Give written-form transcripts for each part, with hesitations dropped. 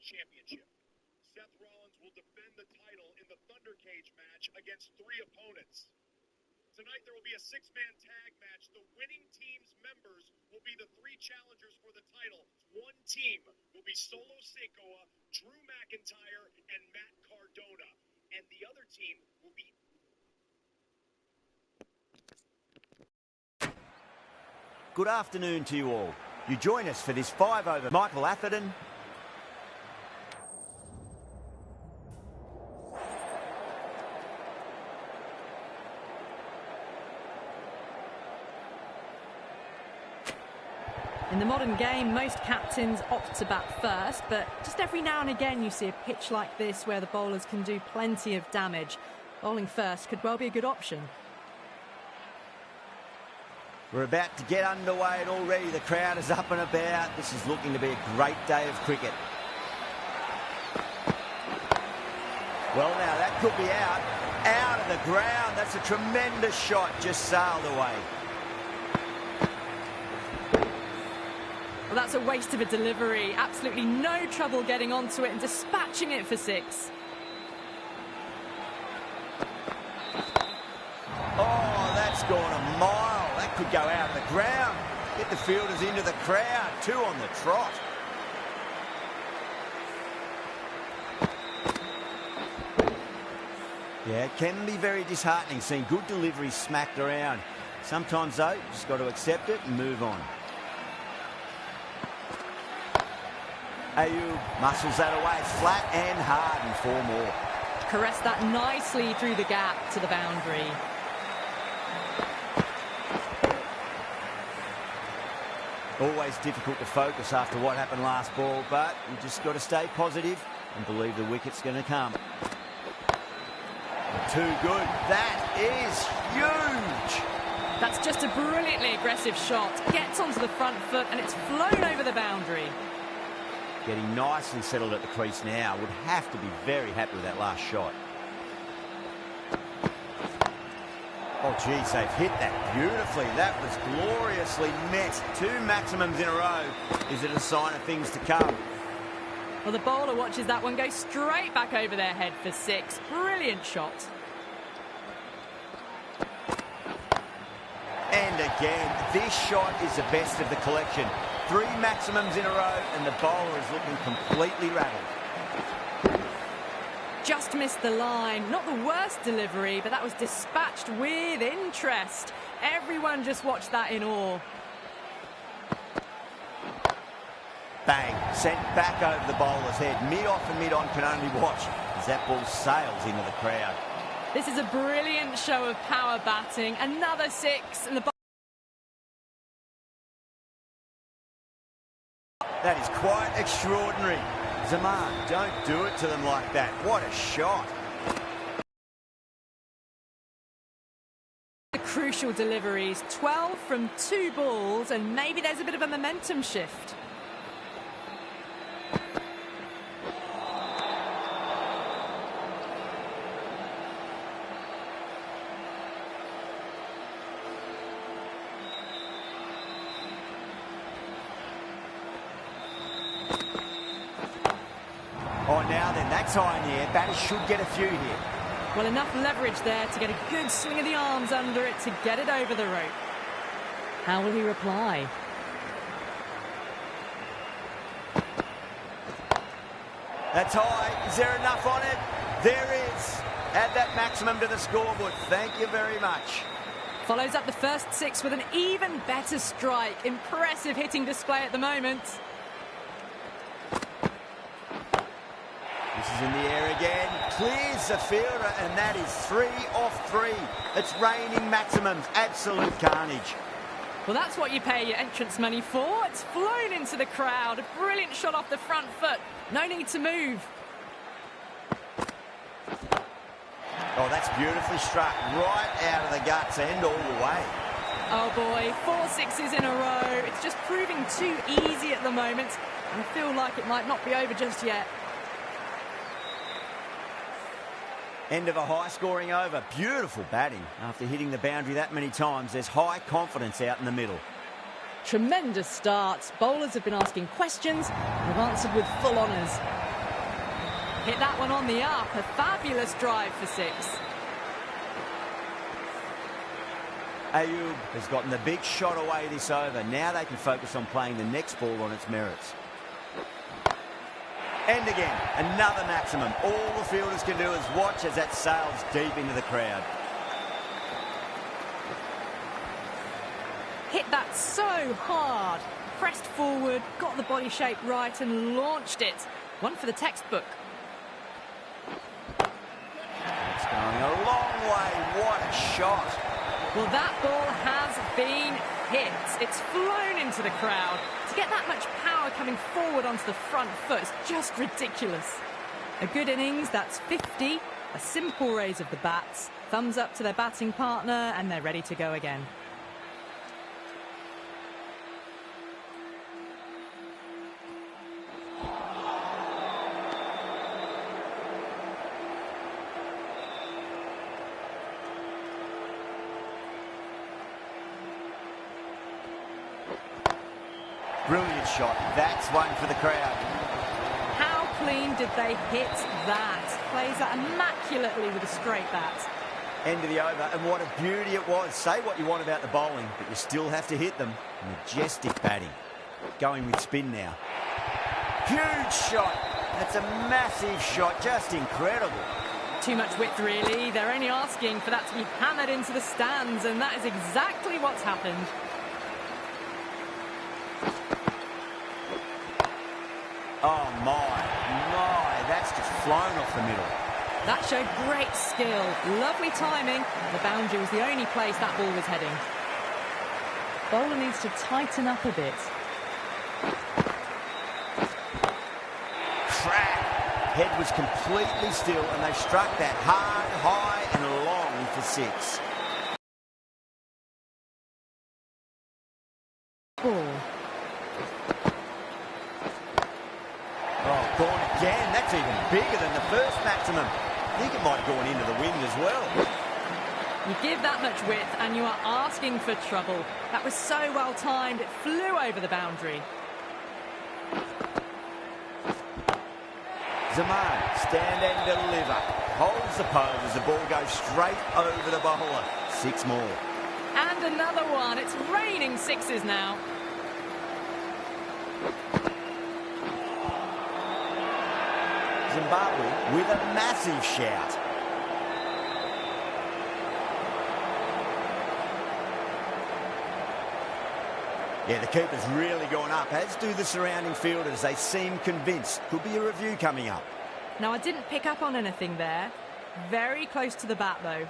Championship. Seth Rollins will defend the title in the Thunder Cage match against 3 opponents. Tonight there will be a 6-man tag match. The winning team's members will be the 3 challengers for the title. One team will be Solo Sikoa, Drew McIntyre, and Matt Cardona. And the other team will be... Good afternoon to you all. You join us for this 5 over. Michael Atherton. In the modern game, most captains opt to bat first, but just every now and again you see a pitch like this where the bowlers can do plenty of damage. Bowling first could well be a good option. We're about to get underway and already the crowd is up and about. This is looking to be a great day of cricket. Well now, that could be out of the ground. That's a tremendous shot, just sailed away. Well, that's a waste of a delivery. Absolutely no trouble getting onto it and dispatching it for 6. Oh, that's gone a mile. That could go out of the ground. Get the fielders into the crowd. 2 on the trot. Yeah, it can be very disheartening seeing good deliveries smacked around. Sometimes, though, you just got to accept it and move on. Ayu muscles that away flat and hard and 4 more. Caressed that nicely through the gap to the boundary. Always difficult to focus after what happened last ball, but you just got to stay positive and believe the wicket's going to come. Too good. That is huge. That's just a brilliantly aggressive shot. Gets onto the front foot and it's flown over the boundary. Getting nicely settled at the crease now. Would have to be very happy with that last shot. Oh, geez, they've hit that beautifully. That was gloriously met. 2 maximums in a row. Is it a sign of things to come? Well, the bowler watches that one go straight back over their head for 6. Brilliant shot. And again, this shot is the best of the collection. 3 maximums in a row and the bowler is looking completely rattled. Just missed the line. Not the worst delivery, but that was dispatched with interest. Everyone just watched that in awe. Bang, sent back over the bowler's head. Mid-off and mid-on can only watch as that ball sails into the crowd. This is a brilliant show of power batting. Another 6 and the That is quite extraordinary. Zaman, don't do it to them like that. What a shot. The crucial deliveries. 12 from 2 balls, and maybe there's a bit of a momentum shift. Oh, now then, that's high in the air. Batters should get a few here. Well, enough leverage there to get a good swing of the arms under it to get it over the rope. How will he reply? That's high. Is there enough on it? There is. Add that maximum to the scoreboard. Thank you very much. Follows up the first 6 with an even better strike. Impressive hitting display at the moment. This is in the air again. Clears the fielder, and that is 3 off 3. It's raining maximums. Absolute carnage. Well, that's what you pay your entrance money for. It's flown into the crowd. A brilliant shot off the front foot. No need to move. Oh, that's beautifully struck. Right out of the guts and all the way. Oh, boy. 4 sixes in a row. It's just proving too easy at the moment. And I feel like it might not be over just yet. End of a high-scoring over. Beautiful batting. After hitting the boundary that many times, there's high confidence out in the middle. Tremendous starts. Bowlers have been asking questions and have answered with full honours. hit that one on the up. A fabulous drive for 6. Ayoub has gotten the big shot away this over. Now they can focus on playing the next ball on its merits. And again, another maximum. All the fielders can do is watch as that sails deep into the crowd. Hit that so hard. Pressed forward, got the body shape right and launched it. One for the textbook. It's going a long way. What a shot. Well, that ball has been hit. It's flown into the crowd. To get that much power coming forward onto the front foot is just ridiculous. A good innings, that's 50. A simple raise of the bats. Thumbs up to their batting partner and they're ready to go again. Brilliant shot. That's one for the crowd. How clean did they hit that? Plays that immaculately with a straight bat. End of the over, and what a beauty it was. Say what you want about the bowling, but you still have to hit them. Majestic batting. Going with spin now. Huge shot. That's a massive shot. Just incredible. Too much width, really. They're only asking for that to be hammered into the stands, and that is exactly what's happened. Oh, my, that's just flown off the middle. That showed great skill, lovely timing. The boundary was the only place that ball was heading. Bowler needs to tighten up a bit. Crack! Head was completely still and they struck that hard, high and long for 6. Ball. Oh, gone again. That's even bigger than the first maximum. I think it might have gone into the wind as well. You give that much width and you are asking for trouble. That was so well timed, it flew over the boundary. Zaman, stand and deliver. Holds the pose as the ball goes straight over the bowler. 6 more. And another one. It's raining 6s now. Zimbabwe with a massive shout. Yeah, the keeper's really gone up, as do the surrounding fielders. They seem convinced. Could be a review coming up. Now, I didn't pick up on anything there. Very close to the bat, though.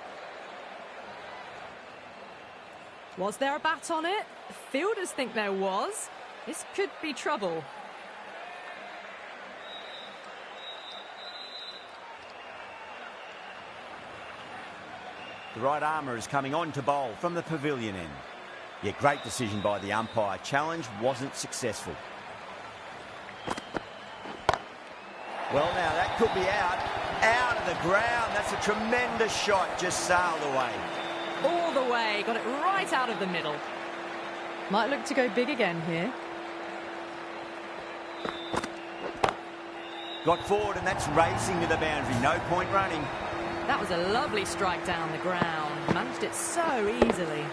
Was there a bat on it? The fielders think there was. This could be trouble. The right armour is coming on to bowl from the pavilion end. Yeah, great decision by the umpire. Challenge wasn't successful. Well, now, that could be out. Out of the ground. That's a tremendous shot. Just sailed away. All the way. Got it right out of the middle. Might look to go big again here. Got forward, and that's racing to the boundary. No point running. That was a lovely strike down the ground. Managed it so easily.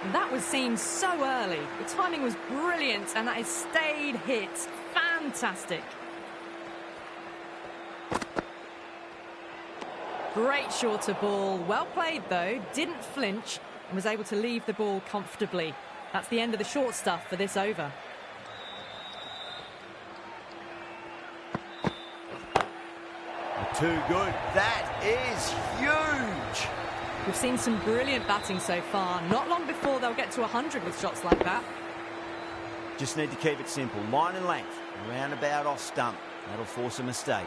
And that was seen so early. The timing was brilliant, and that is stayed hit. Fantastic. Great shorter ball. Well played, though. Didn't flinch and was able to leave the ball comfortably. That's the end of the short stuff for this over. Too good. That is huge. We've seen some brilliant batting so far. Not long before they'll get to 100 with shots like that. Just need to keep it simple. Line and length. Roundabout off stump. That'll force a mistake.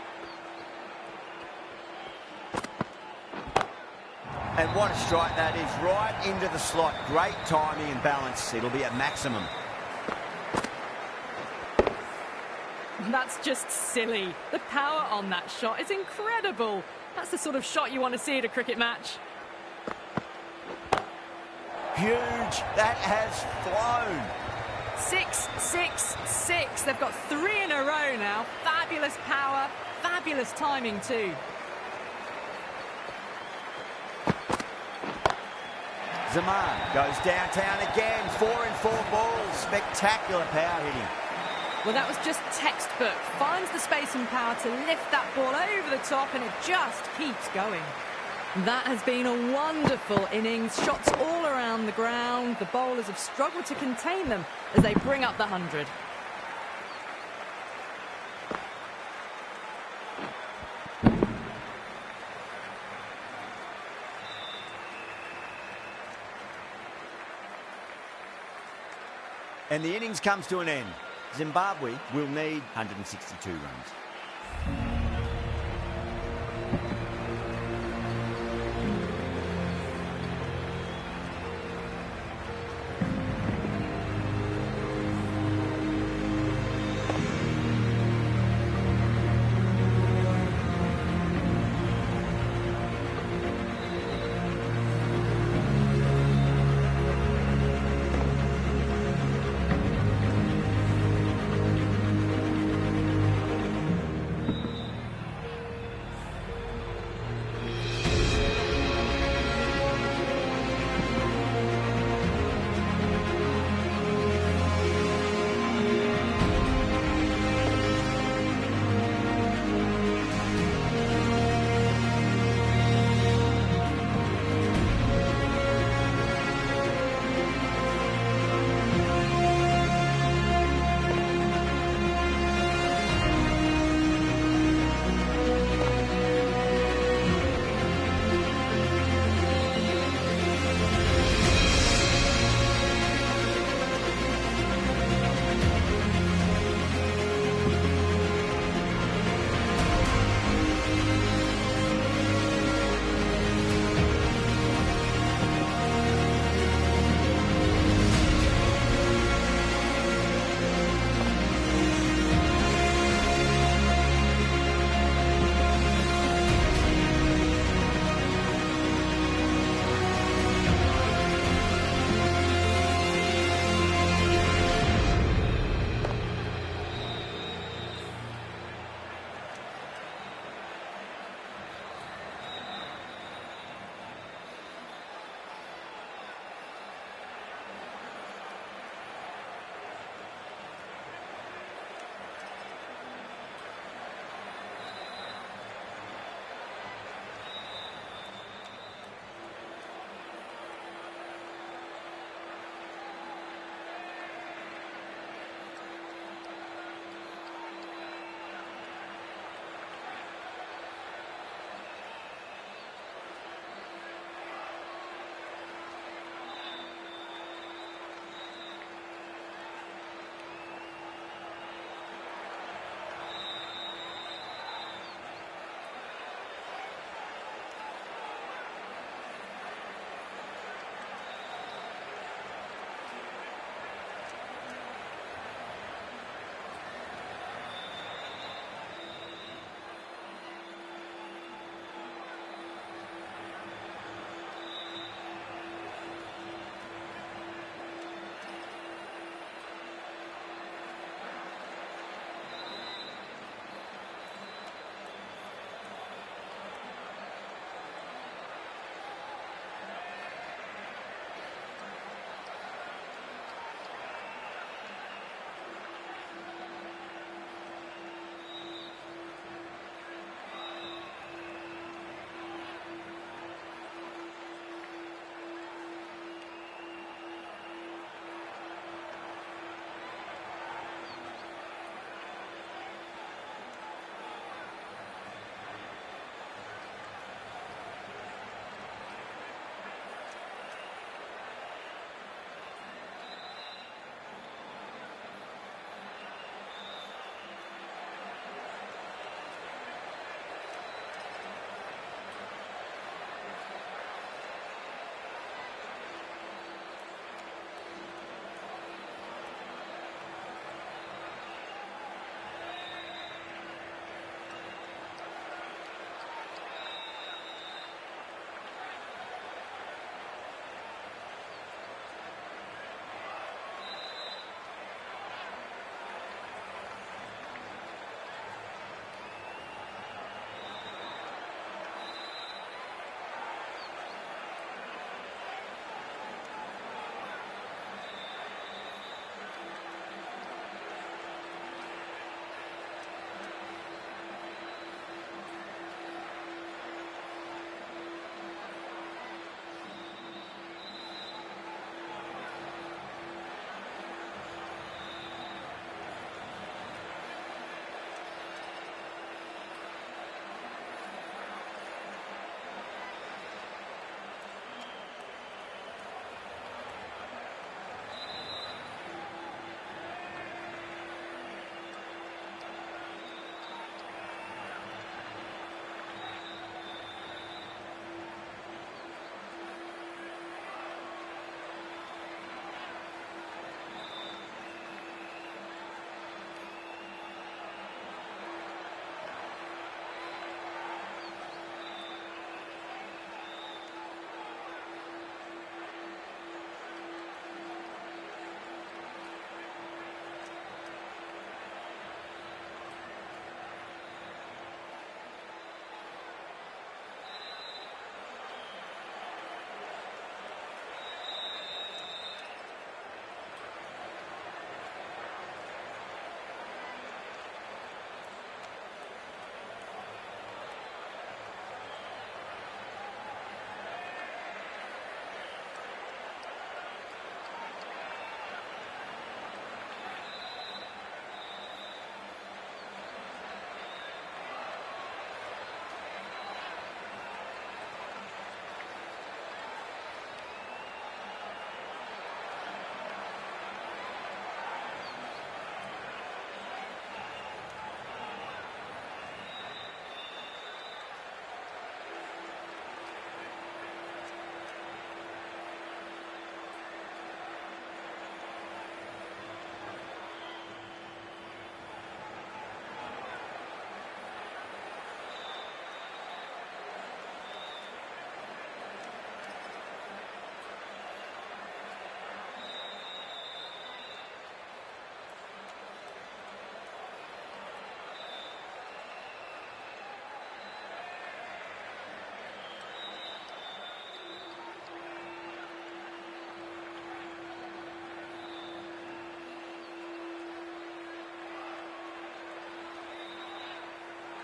And what a strike that is. Right into the slot. Great timing and balance. It'll be at maximum. That's just silly. The power on that shot is incredible. That's the sort of shot you want to see at a cricket match. Huge. That has flown. 6, 6, 6. They've got 3 in a row now. Fabulous power, Fabulous timing too. Zaman goes downtown again. 4-in-4 balls. Spectacular power hitting. Well, that was just textbook. Finds the space and power to lift that ball over the top, and it just keeps going. That has been a wonderful innings. Shots all around the ground. The bowlers have struggled to contain them as they bring up the 100. And the innings comes to an end. Zimbabwe will need 162 runs.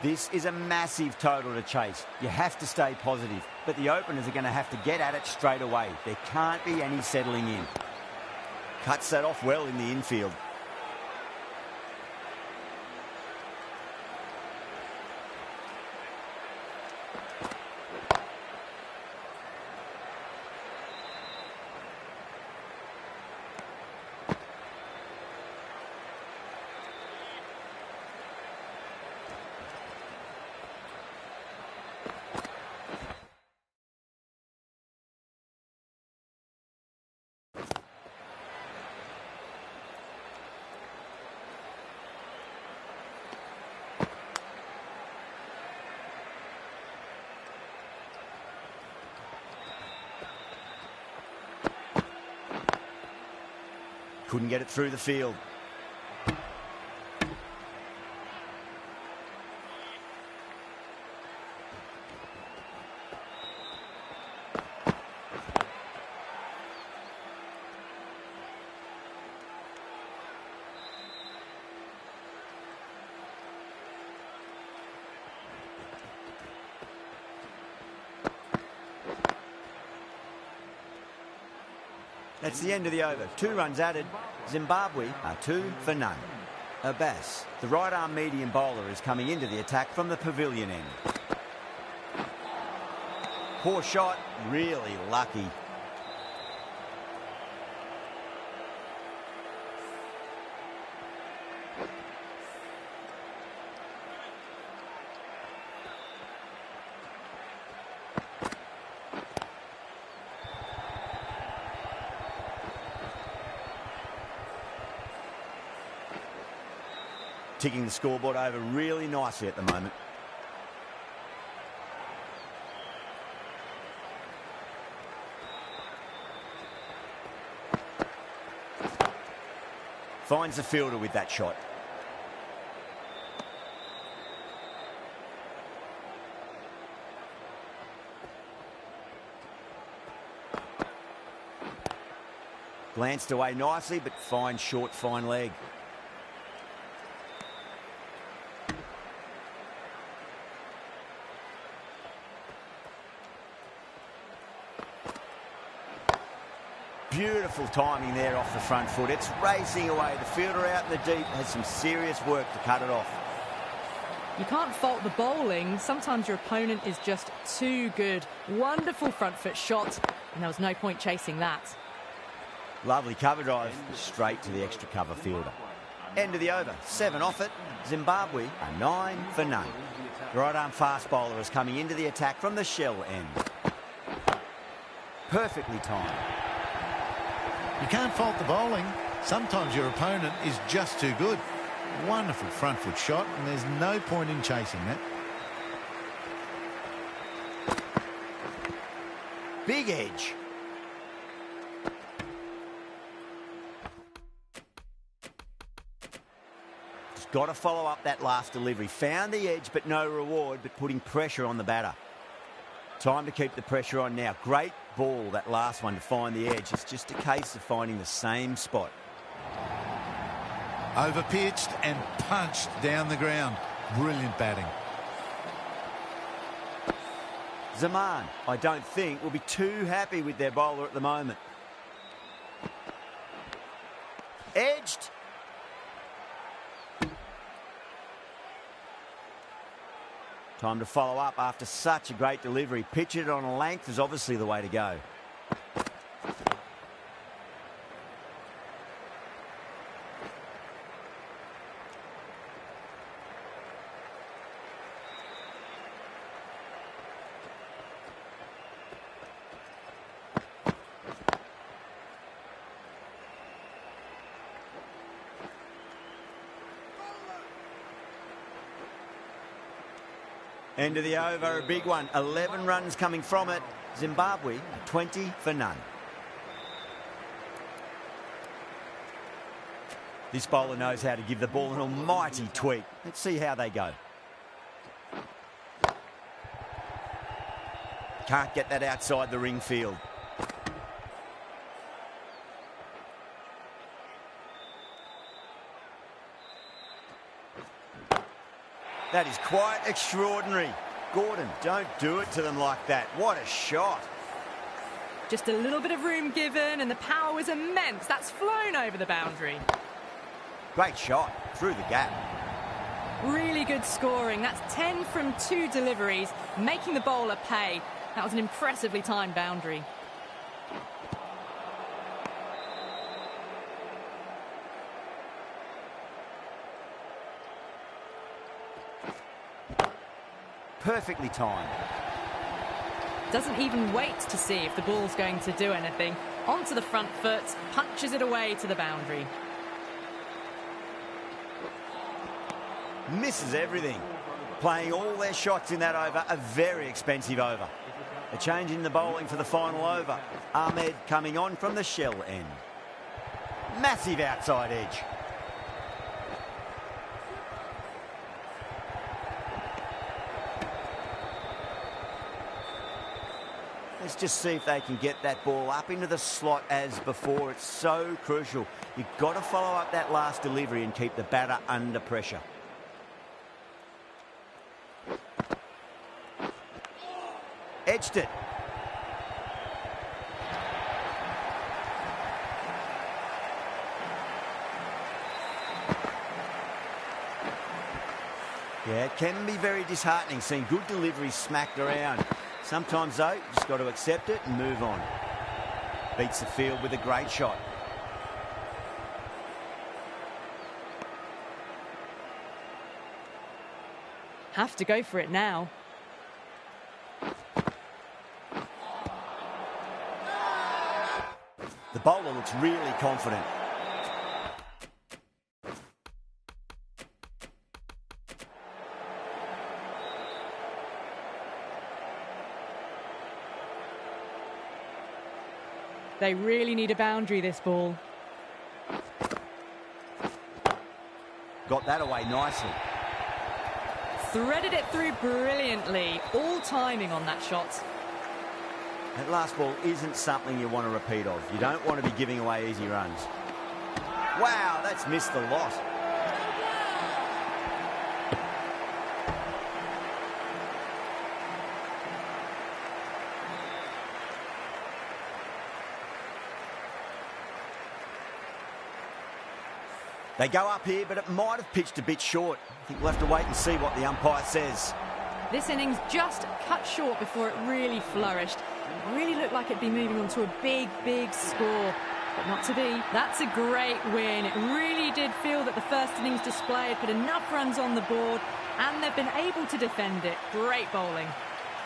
This is a massive total to chase. You have to stay positive, but the openers are going to have to get at it straight away. There can't be any settling in. Cuts that off well in the infield. Couldn't get it through the field. That's the end of the over. 2 runs added. Zimbabwe are 2 for none. Abbas, the right-arm medium bowler, is coming into the attack from the pavilion end. Poor shot, really lucky. Ticking the scoreboard over really nicely at the moment. Finds the fielder with that shot. Glanced away nicely, but fine short, fine leg. Beautiful timing there off the front foot. It's racing away. The fielder out in the deep has some serious work to cut it off. You can't fault the bowling. Sometimes your opponent is just too good. Wonderful front foot shot, and there was no point chasing that. Lovely cover drive, straight to the extra cover fielder. End of the over, 7 off it. Zimbabwe are 9 for none. The right-arm fast bowler is coming into the attack from the shell end. Perfectly timed. You can't fault the bowling. Sometimes your opponent is just too good. Wonderful front foot shot, and there's no point in chasing that. Big edge. Just got to follow up that last delivery. Found the edge, but no reward, but putting pressure on the batter. Time to keep the pressure on now. Great ball, that last one, to find the edge. It's just a case of finding the same spot. Over-pitched and punched down the ground. Brilliant batting. Zaman, I don't think, will be too happy with their bowler at the moment. Edged. Time to follow up after such a great delivery. Pitch it on a length is obviously the way to go. End of the over, a big one. 11 runs coming from it. Zimbabwe, 20 for none. This bowler knows how to give the ball an almighty tweak. Let's see how they go. Can't get that outside the ring field. That is quite extraordinary. Gordon, don't do it to them like that. What a shot. Just a little bit of room given, and the power was immense. That's flown over the boundary. Great shot through the gap. Really good scoring. That's 10 from 2 deliveries, making the bowler pay. That was an impressively timed boundary. Perfectly timed. Doesn't even wait to see if the ball's going to do anything. Onto the front foot, punches it away to the boundary. Misses everything. Playing all their shots in that over, a very expensive over. A change in the bowling for the final over. Ahmed coming on from the shell end. Massive outside edge. Let's just see if they can get that ball up into the slot as before. It's so crucial. You've got to follow up that last delivery and keep the batter under pressure. Edged it. Yeah, it can be very disheartening seeing good deliveries smacked around. Sometimes, though, you just got to accept it and move on. Beats the field with a great shot. Have to go for it now. The bowler looks really confident. They really need a boundary, this ball. Got that away nicely. Threaded it through brilliantly. All timing on that shot. That last ball isn't something you want to repeat of. You don't want to be giving away easy runs. Wow, that's missed the lot. They go up here, but it might have pitched a bit short. I think we'll have to wait and see what the umpire says. This innings just cut short before it really flourished. It really looked like it'd be moving on to a big, big score. But not to be. That's a great win. It really did feel that the first innings display had put enough runs on the board, and they've been able to defend it. Great bowling.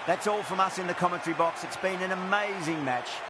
That's all from us in the commentary box. It's been an amazing match.